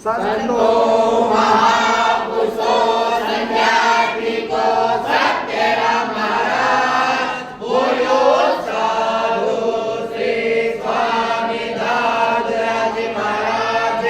संतो महापुरुषो संख्यात्रिको सत्यराम महाराज बोलो साधु श्री स्वामी दादराज महाराज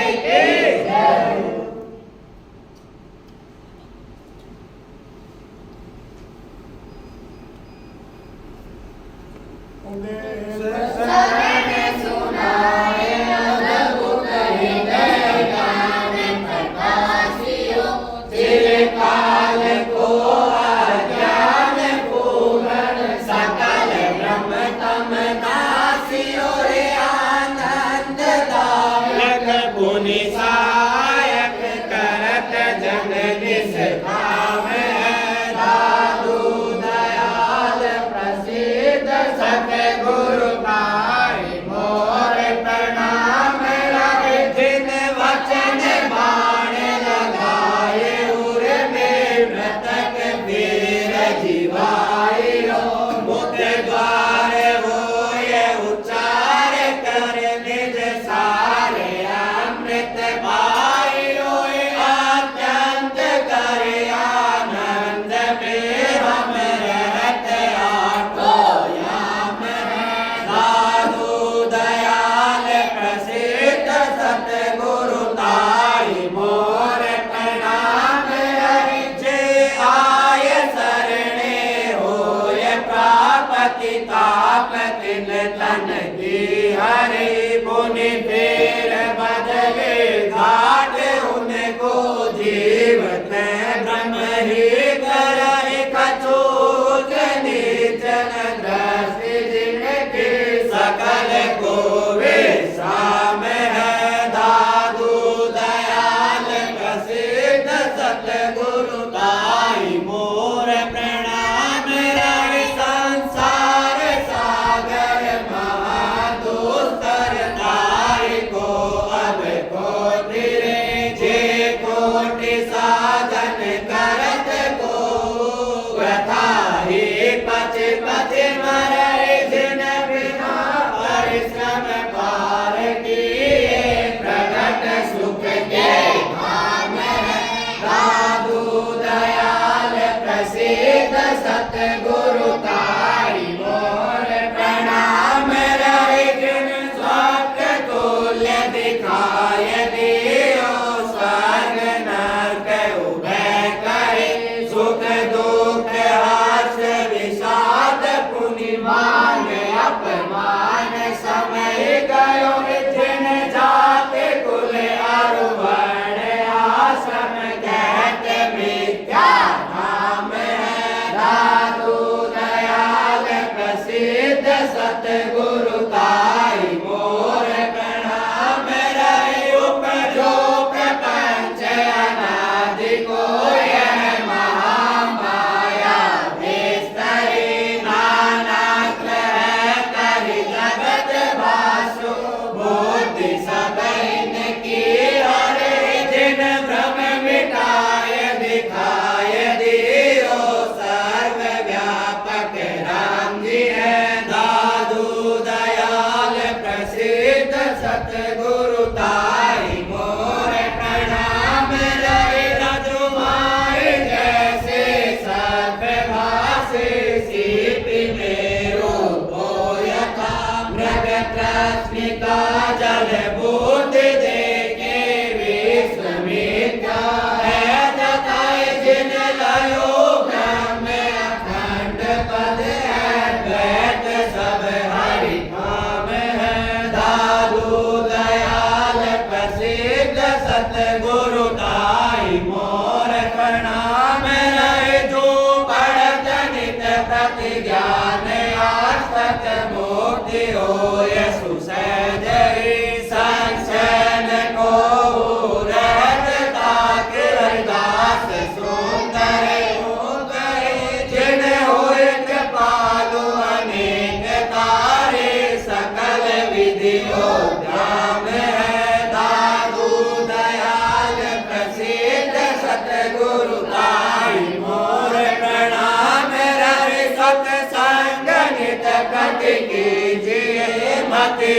की जय।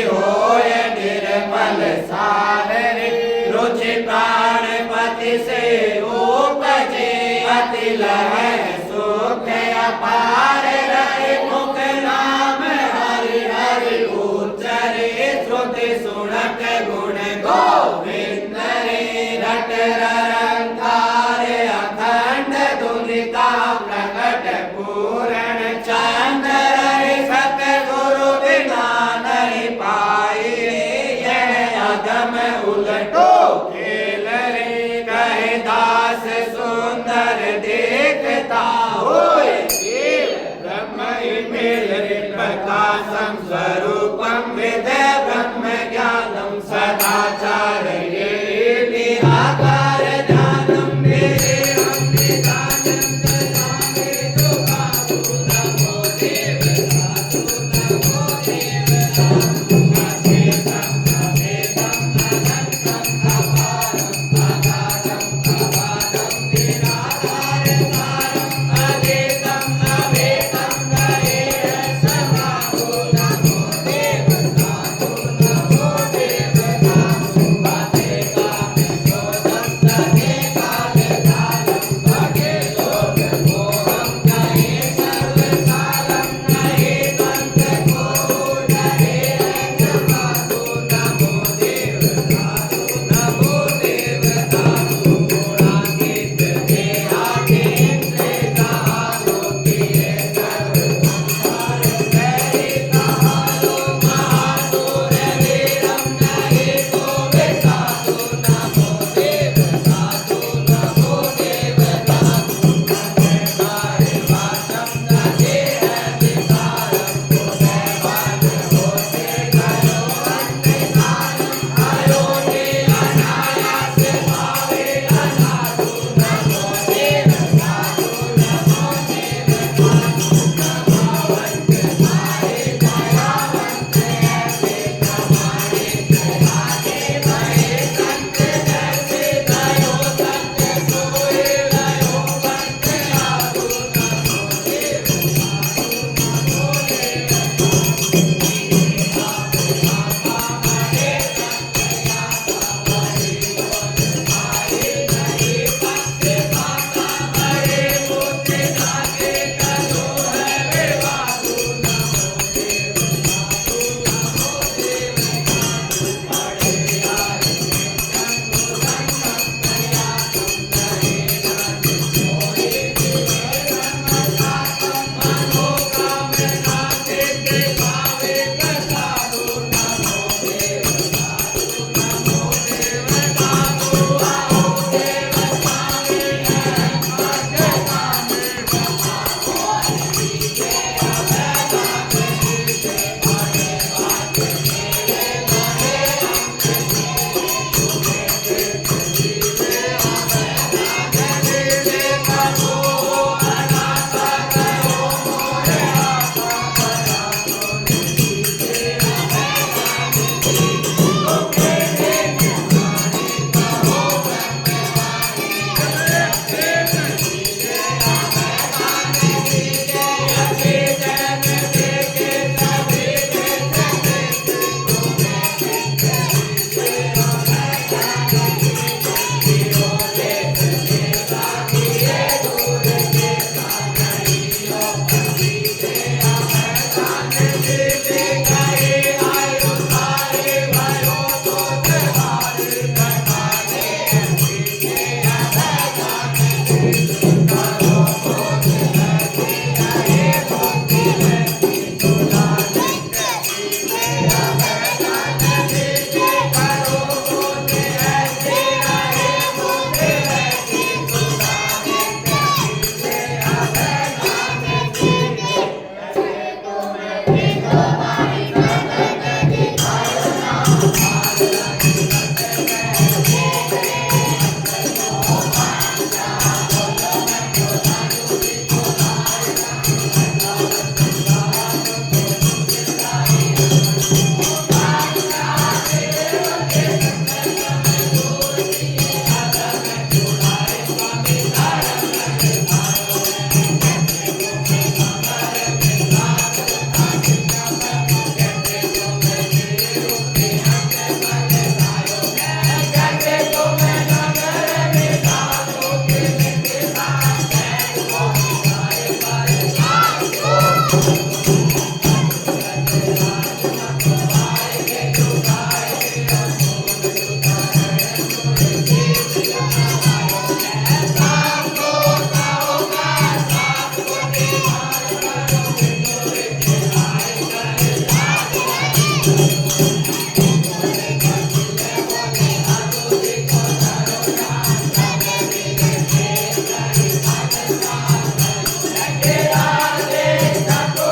होय निर्मल सार रुचि चिदाभासं स्वरूपं वेदे ब्रह्मज्ञानं सदाचार्ये निराकार ज्ञानं निरेहं निदानं ददामि तुकातु नमो देवतातु नमो देवतातु अभेदं अभेदं अनन्तं अपारं अगाधं अगाधं निराकार सारं अभेदं अभेदं गहेय समाहो नमो देवतातु नमो देवतातु भगे कामे क्रोधं सगे काले कालं भगे लोभमोहं गहे सर्वसारं गहे कण्ठकोटरे समाहो नमो देवतातु नमो देवतातु गुणातीत देहातीत कालोकीय सर्वसंसार प्रेरितालो महासुर वीरं नहि कोविदातु नमो देवतातु नमो देवतातु नंदकारि वासं नजे अधिकारं पुनर्वाद होते करो अन्नदानं अयोनि अनायास भावे अनाथु नमो देवतातु नमो देवतातु नमोवंत मारे दयावंत ऐसे कमारे दयाके भये संत जैसे गयो संत सोए गयो पंथ आतु नमो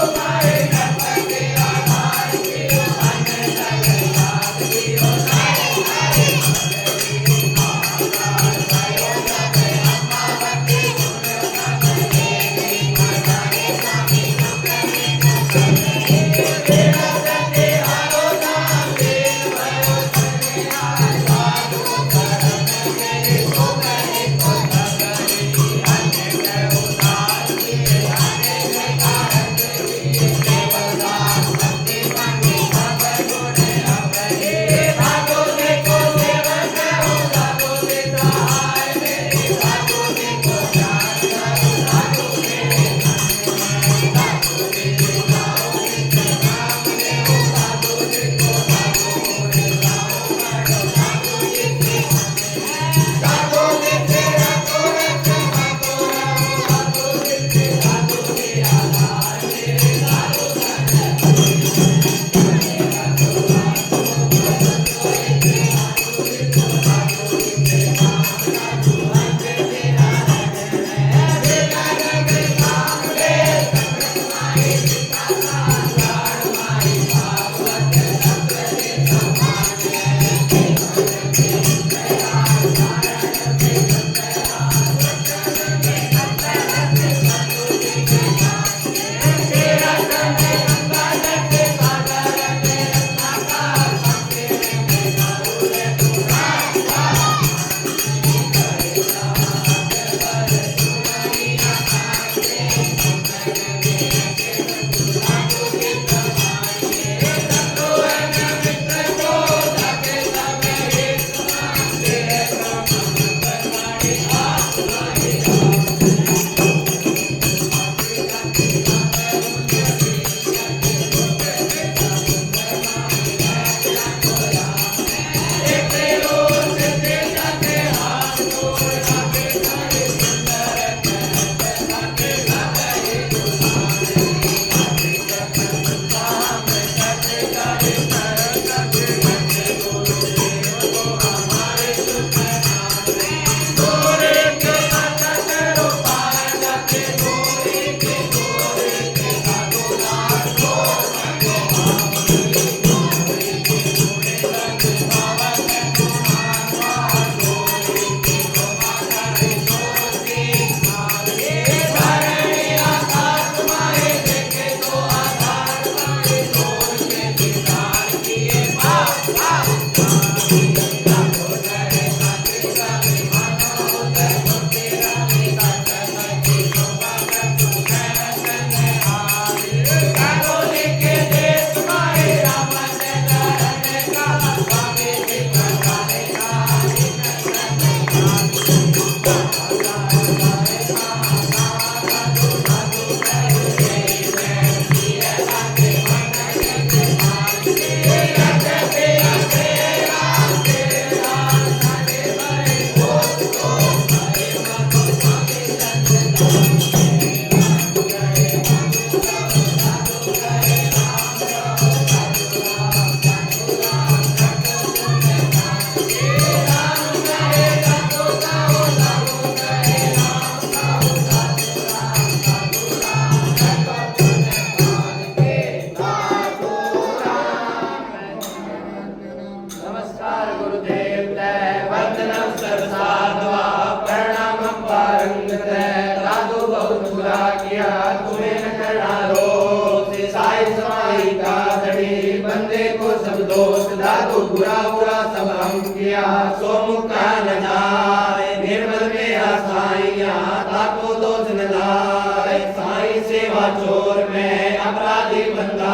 साई समाई का धड़ी बंदे को सब दोष दादू बुरा बुरा सब हम किया सो मुक्ता न जाए निर्मल में साइया ताको दोष न लाए साई सेवा चोर में अपराधी बंदा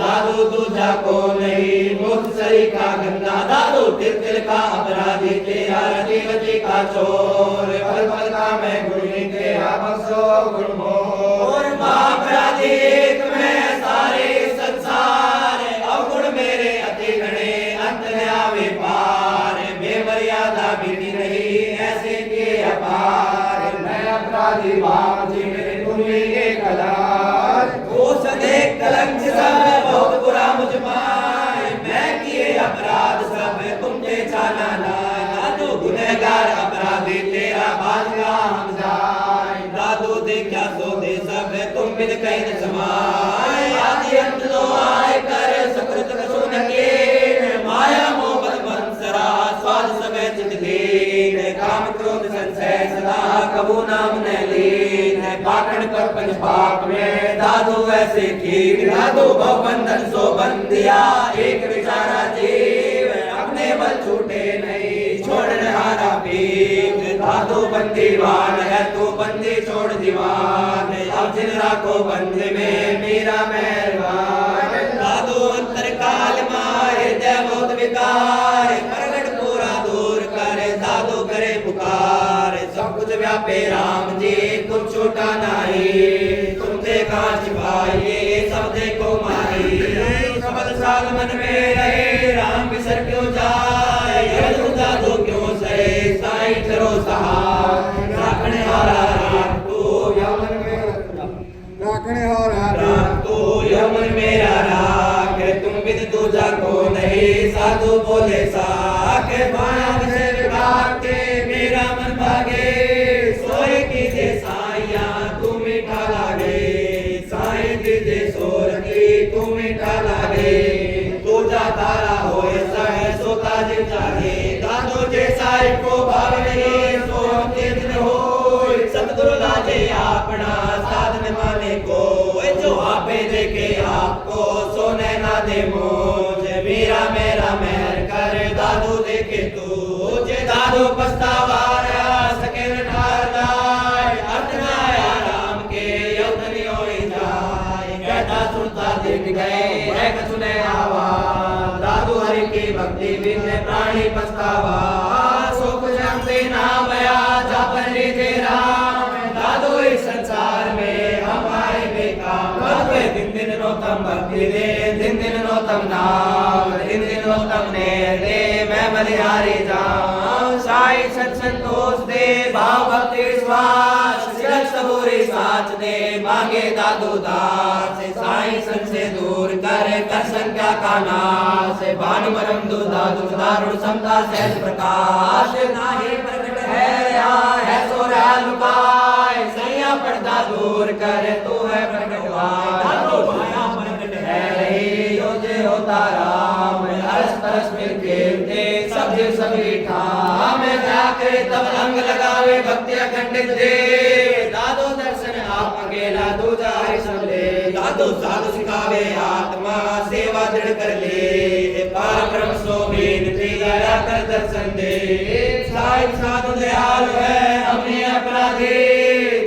दादू दूजा को नहीं मुक्त सरी का गंदा दादू तिल का अपराधी तेरा रति का चोर पल पल का मैं गुणी के बख्शो गुणमोर महापराधी एक में सारे संसार अवगुण मेरे अति गणे अंत न आवे पार बेमर्यादा बीती रही ऐसे के अपार मैं अपराधी बाप जी मेरे तुम्ही के कलार वो सदे कलंक सब बहुत बुरा मुझ माय मैं किए अपराध सब तुमने जाना लाए दादू गुनहगार अपराधी तेरा बादगा हम जाए दादू देखा सो दे सब तुम बिन कहीं न समाए आदि अंत लो आए कर सकृत कसुन के माया मोह मद बंसरा स्वाद सब चित लीन काम क्रोध संशय सदा कबू नाम न लीन पाखंड पर पंच पाप में दादू ऐसे ठीक दादू भव बंधन सो बंदिया एक विचारा जीव अपने बल छूटे नहीं छोड़ने हारा पीक दादू बंदीवान है तू बंदी छोड़ दीवान अब जिन राखो बंदी में मेरा मेहरबान दादू अंतर काल मार हृदय बहुत विकार प्रगट पूरा दूर करे दादू करे पुकार सब कुछ व्यापे राम जी कुछ छूटा नहीं तुम देखा छिपाइए सब देखो माही सबल साल मन में रहे राम बिसर क्यों जाए दादू क्यों सहे साई करो सहाय राखने वाला राम तू यमन में राखने और राम तू यमन मेरा राख तुम बिन दूजा को नहीं साधु बोले साख माया से विभाग के मेरा मन भागे सोए की दे साइया तू मीठा लागे साई की दे सोर की तू मीठा लागे दूजा तारा होए सह सोता जिन चाहे दादू जे साई को भाव नहीं सो तेज न होए सतगुरु लाजे अपना साधन माने को जो आपे देखे आपको सोने ना दे मोज मेरा मेरा मेहर कर दादू देखे तू जे दादू पछतावा सके ठार जाए अर्चना राम के यौतनी होई जाए कहता सुनता देख गए है सुने आवाज दादू हरि की भक्ति बिन प्राणी पछतावा सो कुछ हमसे नाम आया जा पर लीजे राम दादू इस संसार में हमारे बेकार दिन दिन रोतम भक्ति दे दिन दिन रोतम नाम दिन दिन रोतम ने दे मैं बलिहारी जाऊं साई सत संतोष दे भाव भक्ति विश्वास सिरक सबूरी साच दे मांगे दादू दास साई सन से दूर कर संख्या का नाश भानु परम दो दादू दारुण समता सहज प्रकाश नाही प्रकट है या है सो रहा लुकाए सैया पर्दा दूर कर तू है प्रकटवाय दादू माया प्रकट है रही योजे होता राम हरस परस मिल खेलते सब जीव सभी ठाम क्या करे तब अंग लगावे भक्ति अखंडित दे दादू दर्शन आप अकेला दूजा सब ले दादू साधु सिखावे आत्मा सेवा दृढ़ कर ले पराक्रम सो बेनती दया कर दर्शन दे साई साधु दयालु है हमने अपराधी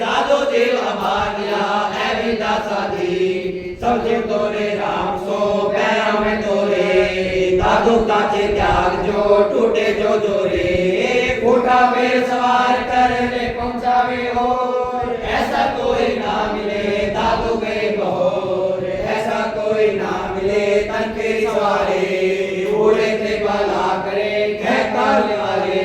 दादू जीव अभागिया है भी दासादी सब जीव तोरे राम सो पैरों में तोरे दादू काचे त्याग जो टूटे जो जोरे फूटा पेड़ सवार कर ले पहुंचावे और ऐसा कोई ना मिले दादू गए बहोर ऐसा कोई ना मिले तन के सवारे उड़े थे बाला करे कह काले वाले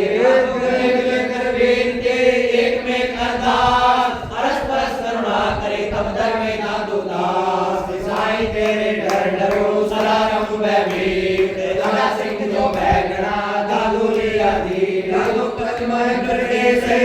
मिले कर वीर के एक में अरदास परस परस करुणा करे तब दर में दादू दास साई तेरे डर डरो सरारम बैवीर दादा सिंह जो बैगना दादू लिया दी दादू प्रतिमा करने से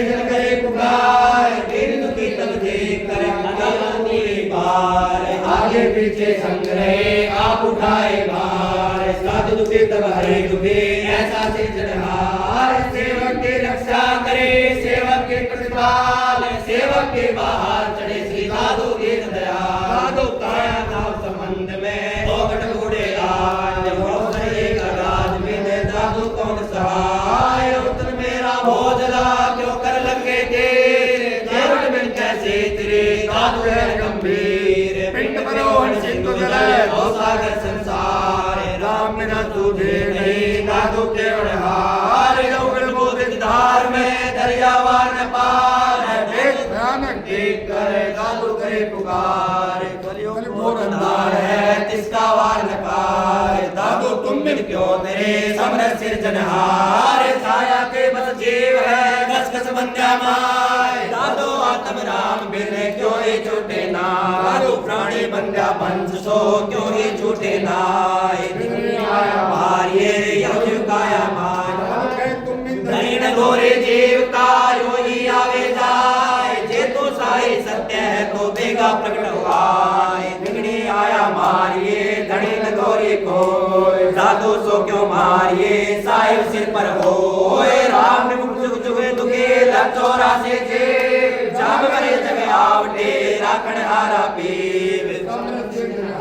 जन करे पुकार दिन दुखी तब देख कर अगानी बार आगे पीछे संग्रह आप उठाए बार साधु दुखी तब हरे दुखी ऐसा से जनहार सेवक की रक्षा करे सेवक के प्रतिपाल सेवक के बाहर चढ़े श्री दादू दीन दयाल दादू काया केवल हार उगल बोधित धार में दरियावार न पार वेद भयानक देख कर दादू करे पुकार कलियुग घोर अंधार है तिसका वार न पार दादू तुम बिन क्यों तेरे समर सिरजनहार छाया के बस जीव है घस घस बंध्या माय दादू आत्म राम बिन क्यों ही छूटे ना दादू प्राणी बंध्या पंच सो क्यों ही छूटे नाय मारिए यह काया माय धनी घोरे जीव का यो ही आवे जाए जे तो साई सत्य है तो बेगा प्रकट हुआए बिगड़ी आया मारिए धनी घोरे को दादू सो क्यों मारिए साहिब सिर पर होए राम ने मुख जुग जुगे दुखे लग 84 जे जाम मरे जग आवटे राखण हारा पीव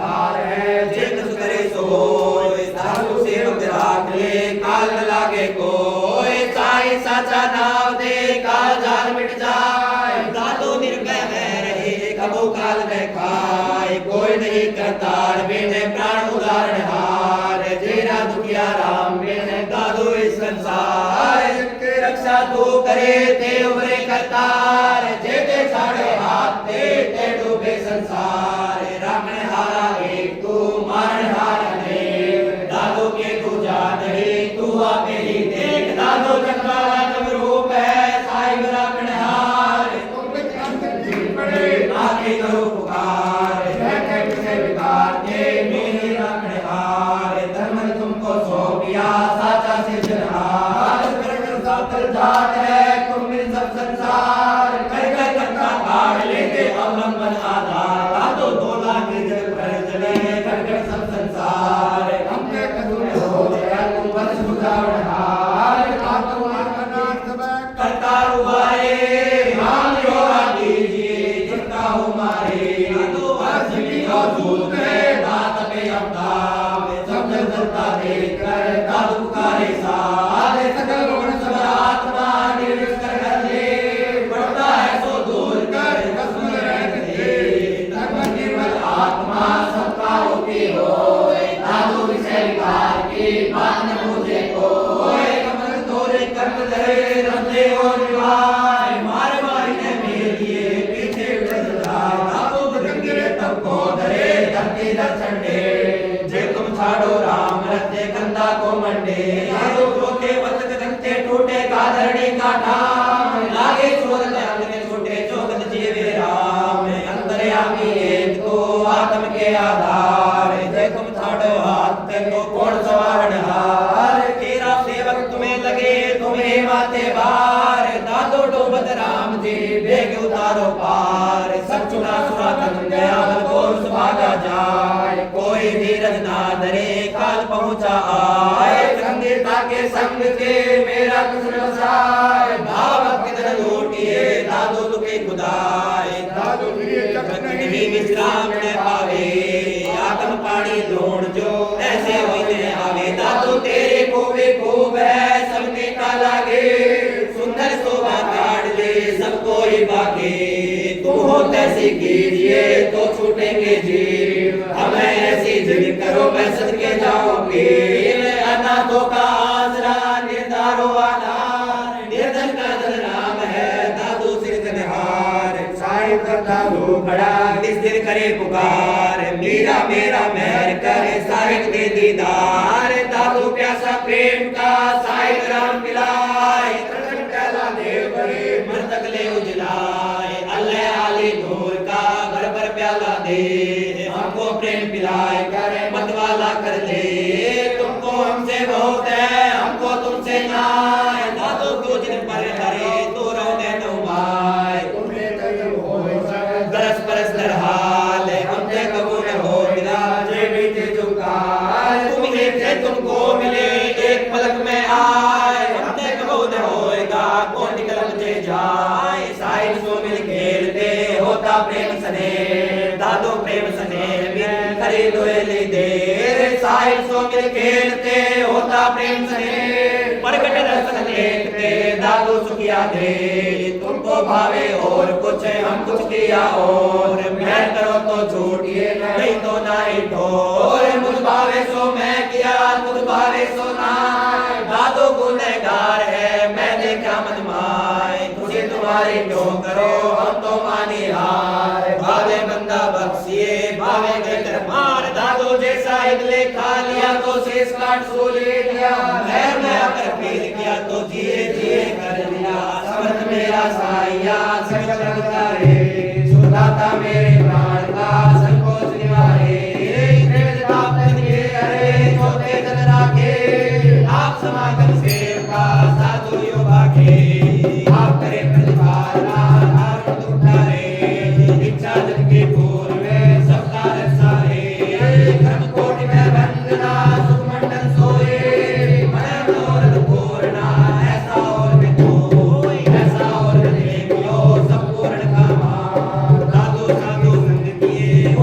हार है जे तुस करे सो होए दादू सेवक राख ले काल न लागे कोई साई साचा नाव दे काल जाल मिट जाए दादू निर्भय में रहे कबो काल में खाए कोई नहीं करतार बिन प्राण उदाहरण हार जेरा दुखिया राम बिन दादू इस संसार जिनके रक्षा तू करे ते उबरे करतार जे ते छाड़े हाथ ते डूबे संसार रामण हारा एक तू मारण हारा अनेक दादू के तू जान ही तू आपे ही देख दादू जगवाला जब रूप है साहिब राखण हार आके करो पुकार से विकार के मेरे राखण हार धर्म ने तुमको सौंपिया साचा सिरजनहार कर सातर जात है तुम मिल सब संसार कर कर करता काट लेते अवलंबन आधार दादू 2 लाख जग पर चले कर कर सब संसार हमने कदूर हो गया तुम बस बुझावण हार करता रुबाए हम योगा दीजिए जितना हो मारे दादू वासवी और दूत है दात पे अवतार सब जनता देख कर दादू पुकारे साथ सकल गुण सब आत्मा निर्विष कर ले बढ़ता है सो दूर कर भस्म रह दे धर्म निर्मल आत्मा सबका होती होए दादू विषय विकार की बात न पूछे कोई कमल तोरे कर्म धरे रंधे और निभाए मार मारी ने मेरे लिए पीछे उतर जाए दादू बजंगे तब को धरे धरती दर्शन दे जे तुम छाड़ो राम रत्ते कंधा को मंडे दादू रोके वतक रखते टूटे का धरणी का ठाम लागे छोड़ अंग में छूटे जोगत जीवे राम अंतर्यामी एक को आत्म के आधार जे तुम छाड़ो हाथ ते तो कौन सवारण हार तेरा सेवक तुम्हें लगे तुम्हें माते बार दादो डोबत राम जी बेग उतारो पार सब चुना सुरा तन गया को सुभागा जाए कोई धीरज ना धरे काल पहुंचा आए संगीता के संग के मेरा कुछ न बसाए भाव किधर लूटिए दादू तुके खुदाए दादू नहीं विश्राम न पावे आत्म पानी द्रोण जो ऐसे होते आवे दादू तेरे खूबे खूब है सबने का लागे सुंदर शोभा काट ले सबको ही बाके तुम हो तैसी कीजिए तो छूटेंगे जीव हमें ऐसी जिद करो मैं सदके जाओगे अनाथों का आसरा निर्धारो आधार निर्धन का धन राम है दादू सिरजनहार साहिब दादू बड़ा किस दिन करे पुकार मीरा मेरा मेहर करे साहिब दे दीदार दादू प्यासा प्रेम का साहिब राम मिलाए तरन पहला देव करे मन तक ले उजलाए अल्लाह आली नूर का घर पर प्याला दे हमको प्रेम पिलाए करे मत वाला कर ले तुमको हमसे बहुत है हमको तुमसे नाय दादू क्यों जिन पर हरे तो रोने नुमाए दरस परस दरहाल हमसे कबूल हो मिला जे बीते जुकार तुम ही थे तुमको मिले एक पलक में आए हमसे कबूल होएगा कौन निकल मुझे जाए साहिब सो मिल खेलते होता प्रेम सने दादू प्रेम सने बिन खरीद ले दे साहिब सो मिल खेलते होता प्रेम सने प्रकट दर्शन देखते दादू सुखिया दे तुमको भावे और कुछ हम कुछ किया और मैं करो तो झूठिए नहीं तो ना ही ठोर मुझ भावे सो मैं किया तुझ भावे सो ना हमारी क्यों करो हम तो मानी हार भावे बंदा बख्शिए भावे गए मार दादू जैसा इदले खा लिया तो शेष काट सो ले लिया लहर में आकर फेल किया तो जिए जिए कर लिया समर्थ मेरा साइया संग जगता रे सुधाता मेरे प्राण का संकोच निवारे आप समागम सेवका साधु युवाके आप करे प्रतिपालना धारण उठारे इच्छा जन के पूर्वे सबका रसारे धर्म कोटि में वंदना सुमंडल सोए मन मनोरथ पूर्णा ऐसा और में कोई ऐसा और देखियो सब पूर्ण कामा साधु साधु संग किए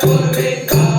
Purvita